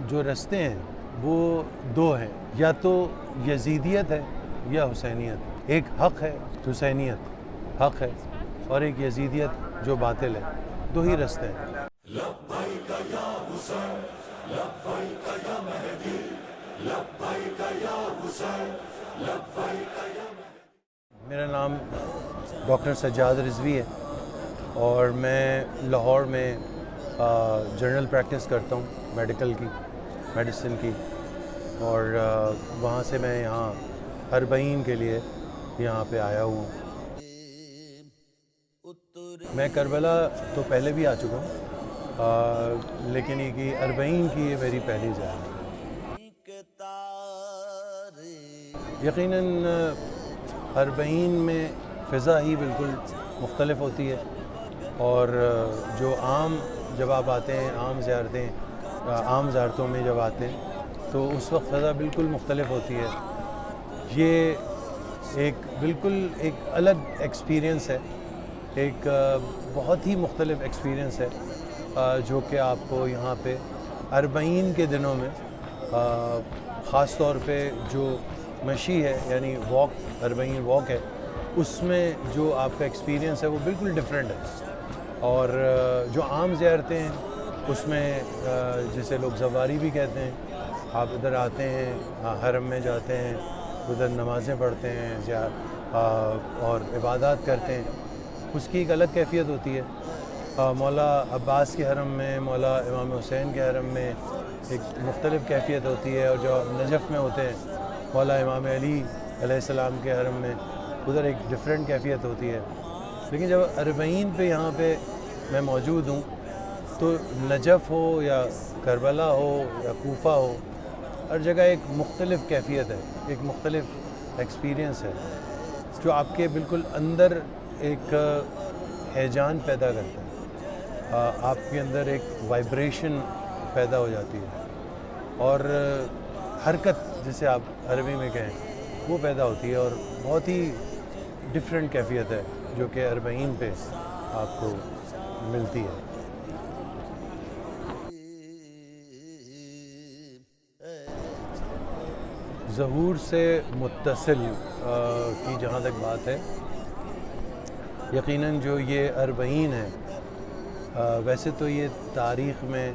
جو رستے ہیں وہ دو ہیں، یا تو یزیدیت ہے یا حسینیت. ایک حق ہے، حسینیت حق ہے، اور ایک یزیدیت جو باطل ہے. دو ہی رستے ہیں. میرا نام ڈاکٹر سجاد رضوی ہے اور میں لاہور میں جنرل پریکٹس کرتا ہوں، میڈیسن کی، اور وہاں سے میں یہاں اربعین کے لیے یہاں پہ آیا ہوں. میں کربلا تو پہلے بھی آ چکا ہوں، لیکن یہ کہ اربعین کی یہ میری پہلی زیارت ہے. یقیناً اربعین میں فضا ہی بالکل مختلف ہوتی ہے، اور جو جب آپ آتے ہیں عام زیارتوں میں جب آتے ہیں تو اس وقت فضا بالکل مختلف ہوتی ہے. یہ بالکل ایک الگ ایکسپیرینس ہے، ایک بہت ہی مختلف ایکسپیرینس ہے جو کہ آپ کو یہاں پہ اربعین کے دنوں میں خاص طور پہ جو مشی ہے، یعنی واک، اربعین واک ہے، اس میں جو آپ کا ایکسپیرینس ہے وہ بالکل ڈیفرنٹ ہے. اور جو عام زیارتیں ہیں اس میں جسے لوگ زواری بھی کہتے ہیں، آپ ادھر آتے ہیں، حرم میں جاتے ہیں، ادھر نمازیں پڑھتے ہیں اور عبادات کرتے ہیں. اس کی ایک الگ کیفیت ہوتی ہے. مولا عباس کے حرم میں، مولا امام حسین کے حرم میں ایک مختلف کیفیت ہوتی ہے، اور جو نجف میں ہوتے ہیں مولا امام علی علیہ السلام کے حرم میں، ادھر ایک ڈیفرنٹ کیفیت ہوتی ہے. لیکن جب اربعین پہ یہاں پہ میں موجود ہوں تو نجف ہو یا کربلا ہو یا کوفہ ہو، ہر جگہ ایک مختلف کیفیت ہے، ایک مختلف ایکسپیرینس ہے جو آپ کے بالکل اندر ایک ہیجان پیدا کرتا ہے. آپ کے اندر ایک وائبریشن پیدا ہو جاتی ہے، اور حرکت جسے آپ عربی میں کہیں وہ پیدا ہوتی ہے، اور بہت ہی ڈفرینٹ کیفیت ہے جو کہ اربعین پہ آپ کو ملتی ہے. ظہور سے متصل کی جہاں تک بات ہے، یقیناً جو یہ اربعین ہے، ویسے تو یہ تاریخ میں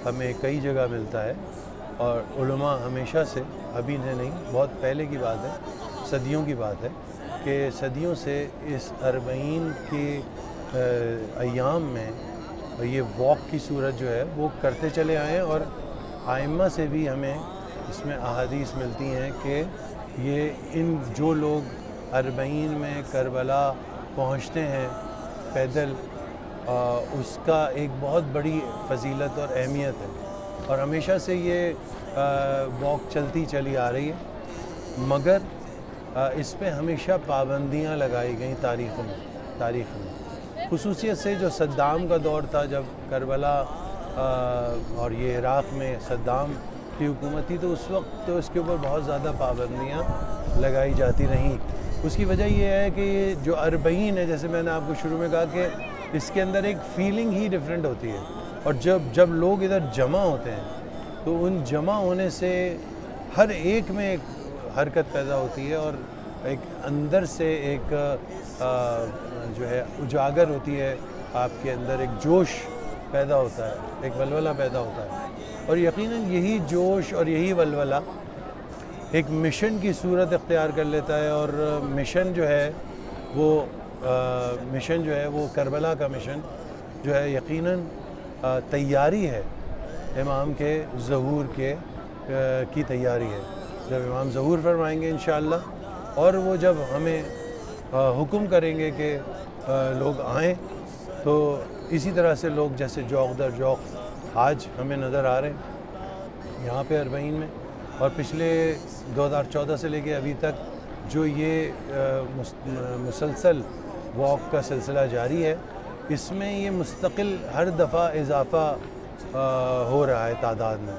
ہمیں کئی جگہ ملتا ہے، اور علماء ہمیشہ سے، ابھی نے نہیں، بہت پہلے کی بات ہے، صدیوں کی بات ہے کہ صدیوں سے اس اربعین کے ایام میں یہ واک کی صورت جو ہے وہ کرتے چلے آئے ہیں. اور ائمہ سے بھی ہمیں اس میں احادیث ملتی ہیں کہ یہ جو لوگ اربعین میں کربلا پہنچتے ہیں پیدل، اس کا ایک بہت بڑی فضیلت اور اہمیت ہے، اور ہمیشہ سے یہ واک چلتی چلی آ رہی ہے. مگر اس پہ ہمیشہ پابندیاں لگائی گئیں تاریخ میں، خصوصیت سے جو صدام کا دور تھا، جب کربلا اور یہ عراق میں صدام کی حکومت تھی، تو اس وقت تو اس کے اوپر بہت زیادہ پابندیاں لگائی جاتی رہیں. اس کی وجہ یہ ہے کہ یہ جو اربعین ہے، جیسے میں نے آپ کو شروع میں کہا کہ اس کے اندر ایک فیلنگ ہی ڈیفرنٹ ہوتی ہے، اور جب لوگ ادھر جمع ہوتے ہیں تو ان جمع ہونے سے ہر ایک میں ایک حرکت پیدا ہوتی ہے، اور ایک اندر سے ایک جو ہے اجاگر ہوتی ہے، آپ کے اندر ایک جوش پیدا ہوتا ہے، ایک ولولہ پیدا ہوتا ہے. اور یقیناً یہی جوش اور یہی ولولہ ایک مشن کی صورت اختیار کر لیتا ہے، اور مشن جو ہے وہ کربلا کا مشن جو ہے یقیناً تیاری ہے، امام کے ظہور کی تیاری ہے. جب امام ظہور فرمائیں گے انشاءاللہ، اور وہ جب ہمیں حکم کریں گے کہ لوگ آئیں، تو اسی طرح سے لوگ جیسے جوق در جوق آج ہمیں نظر آ رہے ہیں یہاں پہ اربعین میں. اور پچھلے 2014 سے لے کے ابھی تک جو یہ مسلسل واک کا سلسلہ جاری ہے، اس میں یہ مستقل ہر دفعہ اضافہ ہو رہا ہے تعداد میں.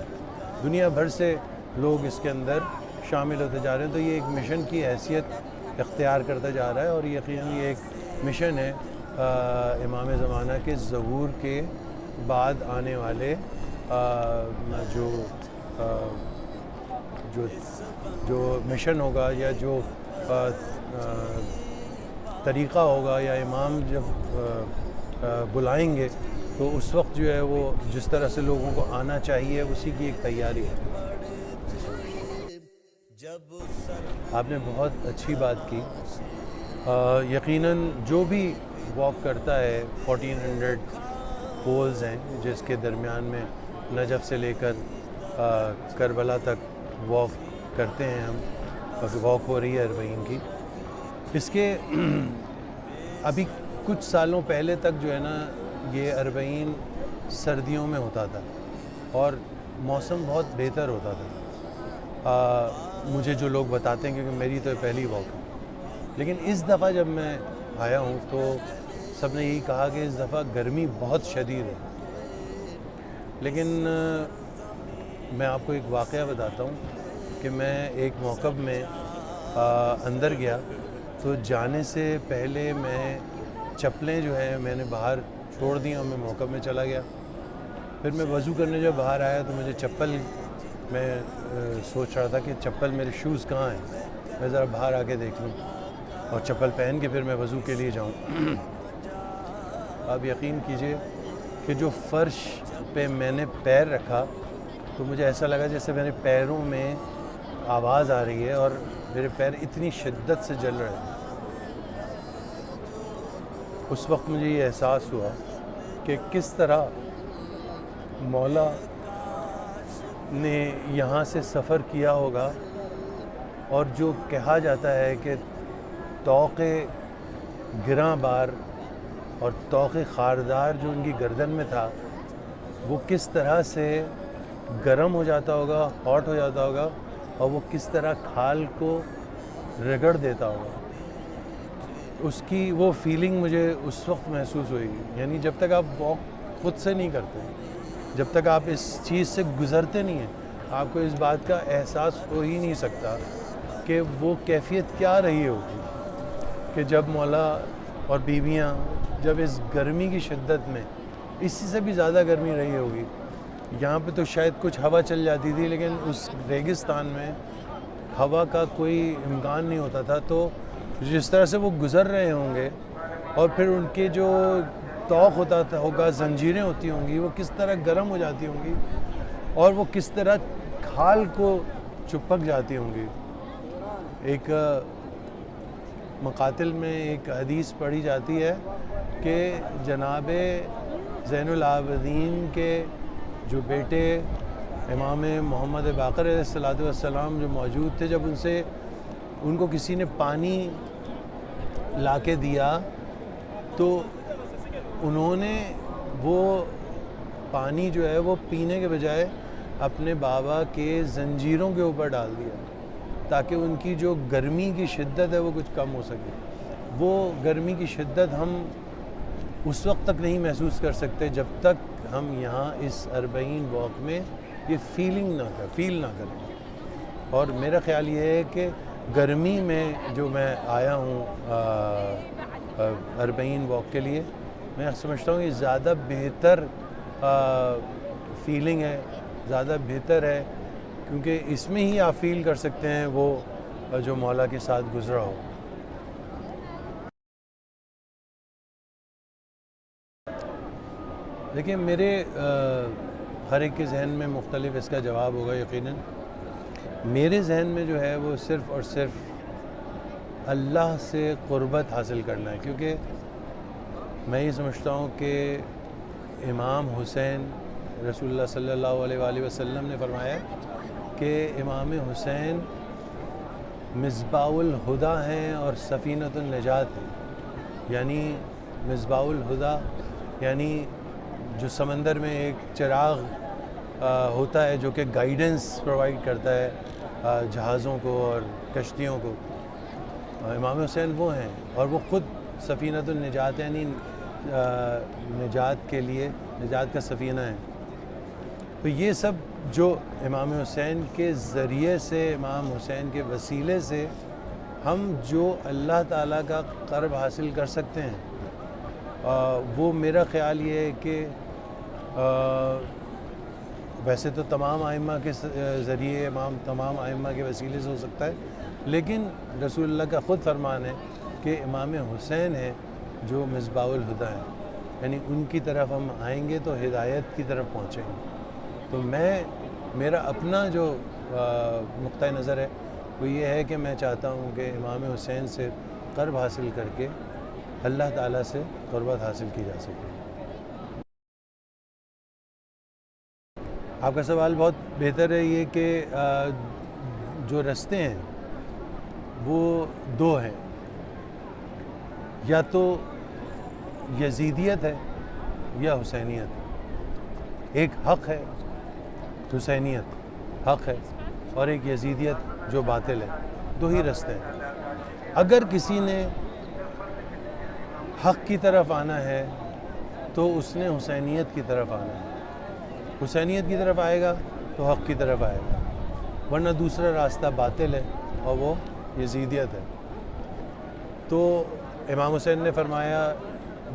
دنیا بھر سے لوگ اس کے اندر شامل ہوتے جا رہے ہیں، تو یہ ایک مشن کی حیثیت اختیار کرتا جا رہا ہے. اور یقیناً یہ ایک مشن ہے امام زمانہ کے ظہور کے بعد آنے والے جو جو جو مشن ہوگا یا جو طریقہ ہوگا یا امام جب بلائیں گے تو اس وقت جو ہے وہ جس طرح سے لوگوں کو آنا چاہیے اسی کی ایک تیاری ہے۔ آپ نے بہت اچھی بات کی۔ یقیناً جو بھی واک کرتا ہے 1400 پولز ہیں جس کے درمیان میں نجف سے لے کر کربلا تک واک کرتے ہیں ہم، واک ہو رہی ہے اربعین کی۔ اس کے ابھی کچھ سالوں پہلے تک جو ہے نا یہ اربعین سردیوں میں ہوتا تھا اور موسم بہت بہتر ہوتا تھا، مجھے جو لوگ بتاتے ہیں، کیونکہ میری تو پہلی واک ہے۔ لیکن اس دفعہ جب میں آیا ہوں تو سب نے یہی کہا کہ اس دفعہ گرمی بہت شدید ہے۔ لیکن میں آپ کو ایک واقعہ بتاتا ہوں کہ میں ایک موقب میں اندر گیا تو جانے سے پہلے میں چپلیں جو ہیں میں نے باہر چھوڑ دیں اور میں موقب میں چلا گیا۔ پھر میں وضو کرنے جب باہر آیا تو مجھے چپل، میں سوچ رہا تھا کہ چپل میرے شوز کہاں ہیں، میں ذرا باہر آ کے دیکھ لوں اور چپل پہن کے پھر میں وضو کے لیے جاؤں۔ آپ یقین کیجئے کہ جو فرش پہ میں نے پیر رکھا تو مجھے ایسا لگا جیسے میرے پیروں میں آواز آ رہی ہے اور میرے پیر اتنی شدت سے جل رہے ہیں۔ اس وقت مجھے یہ احساس ہوا کہ کس طرح مولا نے یہاں سے سفر کیا ہوگا، اور جو کہا جاتا ہے کہ طوق گراں بار اور طوق خاردار جو ان کی گردن میں تھا وہ کس طرح سے گرم ہو جاتا ہوگا، ہاٹ ہو جاتا ہوگا، اور وہ کس طرح کھال کو رگڑ دیتا ہوگا۔ اس کی وہ فیلنگ مجھے اس وقت محسوس ہوئی۔ یعنی جب تک آپ واک خود سے نہیں کرتے، جب تک آپ اس چیز سے گزرتے نہیں ہیں، آپ کو اس بات کا احساس ہو ہی نہیں سکتا کہ وہ کیفیت کیا رہی ہوگی کہ جب مولا اور بیویاں جب اس گرمی کی شدت میں، اسی سے بھی زیادہ گرمی رہی ہوگی، یہاں پہ تو شاید کچھ ہوا چل جاتی تھی لیکن اس ریگستان میں ہوا کا کوئی امکان نہیں ہوتا تھا، تو جس طرح سے وہ گزر رہے ہوں گے اور پھر ان کے جو طوق ہوتا ہوگا، زنجیریں ہوتی ہوں گی، وہ کس طرح گرم ہو جاتی ہوں گی اور وہ کس طرح کھال کو چپک جاتی ہوں گی۔ ایک مقاتل میں ایک حدیث پڑھی جاتی ہے کہ جناب زین العابدین کے جو بیٹے امام محمد باقر علیہ السلام جو موجود تھے، جب ان کو کسی نے پانی لا کے دیا تو انہوں نے وہ پانی جو ہے وہ پینے کے بجائے اپنے بابا کے زنجیروں کے اوپر ڈال دیا تاکہ ان کی جو گرمی کی شدت ہے وہ کچھ کم ہو سکے۔ وہ گرمی کی شدت ہم اس وقت تک نہیں محسوس کر سکتے جب تک ہم یہاں اس اربعین واک میں یہ فیل نہ کریں۔ اور میرا خیال یہ ہے کہ گرمی میں جو میں آیا ہوں اربعین واک کے لیے، میں سمجھتا ہوں یہ زیادہ بہتر فیلنگ ہے، زیادہ بہتر ہے، کیونکہ اس میں ہی آپ فیل کر سکتے ہیں وہ جو مولا کے ساتھ گزرا ہو۔ دیکھیں، میرے ہر ایک کے ذہن میں مختلف اس کا جواب ہوگا یقیناً۔ میرے ذہن میں جو ہے وہ صرف اور صرف اللہ سے قربت حاصل کرنا ہے، کیونکہ میں یہ سمجھتا ہوں کہ امام حسین، رسول اللہ صلی اللہ علیہ وآلہ وسلم نے فرمایا کہ امام حسین مصباح الہدیٰ ہیں اور سفینۃ النجات ہیں۔ یعنی مصباح الہدیٰ یعنی جو سمندر میں ایک چراغ ہوتا ہے جو کہ گائیڈنس پرووائڈ کرتا ہے جہازوں کو اور کشتیوں کو، امام حسین وہ ہیں، اور وہ خود سفینۃ النجات یعنی نجات کے لیے نجات کا سفینہ ہے۔ تو یہ سب جو امام حسین کے ذریعے سے، امام حسین کے وسیلے سے ہم جو اللہ تعالیٰ کا قرب حاصل کر سکتے ہیں، وہ میرا خیال یہ ہے کہ ویسے تو تمام ائمہ کے ذریعے تمام ائمہ کے وسیلے سے ہو سکتا ہے، لیکن رسول اللہ کا خود فرمان ہے کہ امام حسین ہیں جو مصباح الہدیٰ ہیں، یعنی ان کی طرف ہم آئیں گے تو ہدایت کی طرف پہنچیں گے۔ تو میرا اپنا جو نقطہ نظر ہے وہ یہ ہے کہ میں چاہتا ہوں کہ امام حسین سے قرب حاصل کر کے اللہ تعالیٰ سے قربت حاصل کی جا سکے۔ آپ کا سوال بہت بہتر ہے یہ کہ جو رستے ہیں وہ دو ہیں، یا تو یزیدیت ہے یا حسینیت۔ ایک حق ہے، حسینیت حق ہے، اور ایک یزیدیت جو باطل ہے، دو ہی رستے ہیں۔ اگر کسی نے حق کی طرف آنا ہے تو اس نے حسینیت کی طرف آنا ہے، حسینیت کی طرف آئے گا تو حق کی طرف آئے گا، ورنہ دوسرا راستہ باطل ہے اور وہ یزیدیت ہے۔ تو امام حسین نے فرمایا،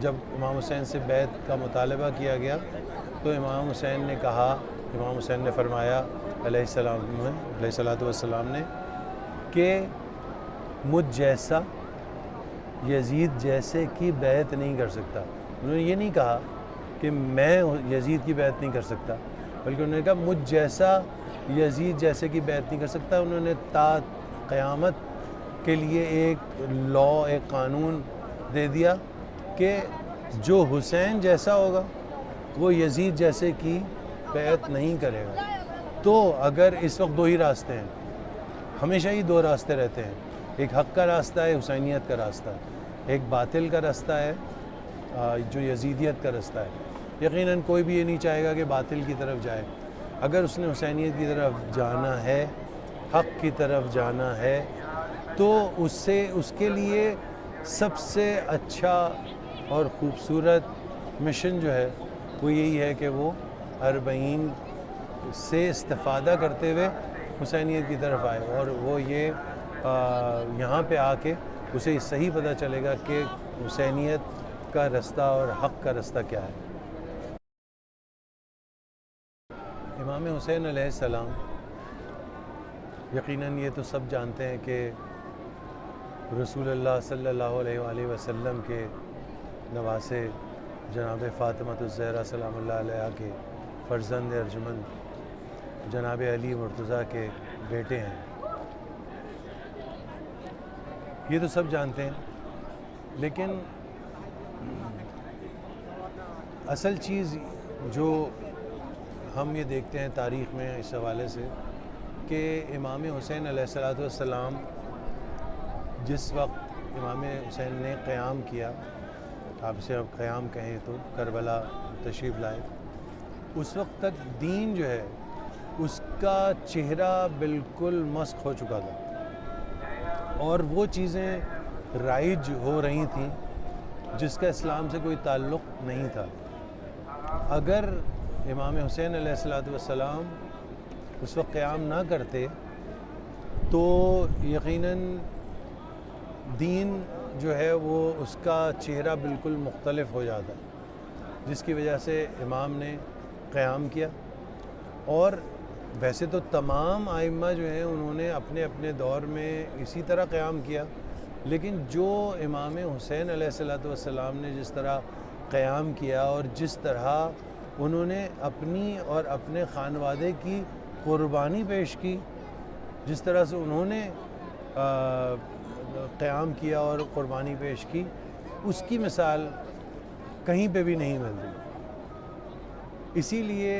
جب امام حسین سے بیعت کا مطالبہ کیا گیا تو امام حسین نے کہا، امام حسین نے فرمایا علیہ الصلوۃ والسلام نے کہ مجھ جیسا یزید جیسے کی بیعت نہیں کر سکتا۔ انہوں نے یہ نہیں کہا کہ میں یزید کی بیعت نہیں کر سکتا، بلکہ انہوں نے کہا مجھ جیسا یزید جیسے کی بیعت نہیں کر سکتا۔ انہوں نے تا قیامت کے لیے ایک ایک قانون دے دیا کہ جو حسین جیسا ہوگا وہ یزید جیسے کی بیعت نہیں کرے گا۔ تو اگر اس وقت دو ہی راستے ہیں، ہمیشہ ہی دو راستے رہتے ہیں، ایک حق کا راستہ ہے، حسینیت کا راستہ ہے، ایک باطل کا راستہ ہے جو یزیدیت کا راستہ ہے۔ یقیناً کوئی بھی یہ نہیں چاہے گا کہ باطل کی طرف جائے۔ اگر اس نے حسینیت کی طرف جانا ہے، حق کی طرف جانا ہے، تو اس کے لیے سب سے اچھا اور خوبصورت مشن جو ہے وہ یہی ہے کہ وہ 40 سے استفادہ کرتے ہوئے حسینیت کی طرف آئے، اور وہ یہاں پہ آ کے اسے صحیح پتہ چلے گا کہ حسینیت کا راستہ اور حق کا راستہ کیا ہے۔ امام حسین علیہ السلام، یقیناً یہ تو سب جانتے ہیں کہ رسول اللہ صلی اللہ علیہ وآلہ وسلم کے نواسے جناب فاطمہ الزہرا سلام اللہ علیہ کے فرزند ارجمند جناب علی مرتضیٰ کے بیٹے ہیں، یہ تو سب جانتے ہیں۔ لیکن اصل چیز جو ہم یہ دیکھتے ہیں تاریخ میں اس حوالے سے کہ امام حسین علیہ السلام جس وقت امام حسین نے قیام کیا، آپ اسے اب قیام کہیں تو کربلا تشریف لائے، اس وقت تک دین جو ہے اس کا چہرہ بالکل مسخ ہو چکا تھا، اور وہ چیزیں رائج ہو رہی تھیں جس کا اسلام سے کوئی تعلق نہیں تھا۔ اگر امام حسین علیہ السلام اس وقت قیام نہ کرتے تو یقیناً دین جو ہے وہ اس کا چہرہ بالکل مختلف ہو جاتا، جس کی وجہ سے امام نے قیام کیا۔ اور ویسے تو تمام ائمہ جو ہیں انہوں نے اپنے اپنے دور میں اسی طرح قیام کیا، لیکن جو امام حسین علیہ السلام نے جس طرح قیام کیا اور جس طرح انہوں نے اپنی اور اپنے خانوادے کی قربانی پیش کی، جس طرح سے انہوں نے قیام کیا اور قربانی پیش کی، اس کی مثال کہیں پہ بھی نہیں ملتی۔ اسی لیے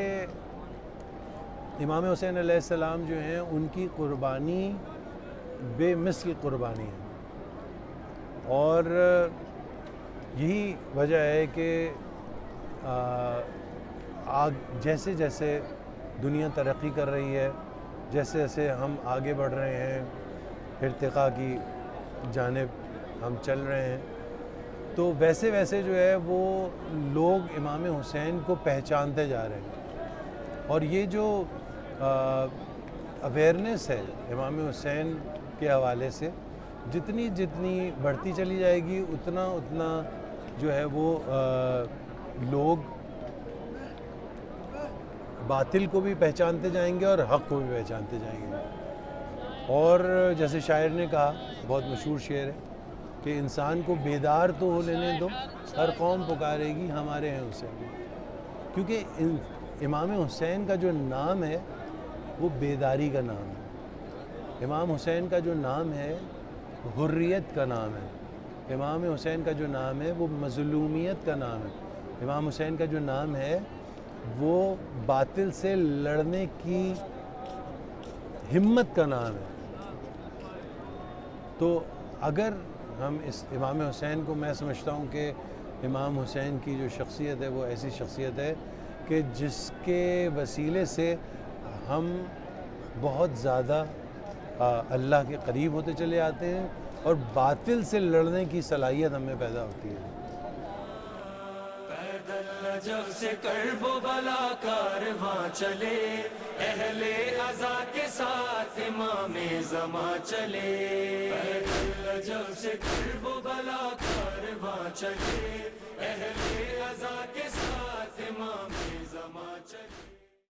امام حسین علیہ السلام جو ہیں ان کی قربانی بے مثل قربانی ہے، اور یہی وجہ ہے کہ جیسے جیسے دنیا ترقی کر رہی ہے، جیسے جیسے ہم آگے بڑھ رہے ہیں، ارتقاء کی جانب ہم چل رہے ہیں، تو ویسے ویسے جو ہے وہ لوگ امام حسین کو پہچانتے جا رہے ہیں، اور یہ جو اویئرنیس ہے امام حسین کے حوالے سے جتنی جتنی بڑھتی چلی جائے گی، اتنا اتنا جو ہے وہ لوگ باطل کو بھی پہچانتے جائیں گے اور حق کو بھی پہچانتے جائیں گے. اور جیسے شاعر نے کہا, بہت مشہور شعر ہے کہ انسان کو بیدار تو ہو لینے دو, ہر قوم پکارے گی ہمارے ہیں حسین. کیونکہ امام حسین کا جو نام ہے وہ بیداری کا نام ہے. امام حسین کا جو نام ہے حریت کا نام ہے. امام حسین کا جو نام ہے وہ مظلومیت کا نام ہے. امام حسین کا جو نام ہے وہ باطل سے لڑنے کی ہمت کا نام ہے. تو اگر ہم اس امام حسین کو, میں سمجھتا ہوں کہ امام حسین کی جو شخصیت ہے وہ ایسی شخصیت ہے کہ جس کے وسیلے سے ہم بہت زیادہ اللہ کے قریب ہوتے چلے آتے ہیں اور باطل سے لڑنے کی صلاحیت ہمیں پیدا ہوتی ہے. جب سے کرب و بلا کارواں چلے, اہل عزا کے ساتھ امام زماں چلے. جب سے کرب و بلا کارواں چلے, اہل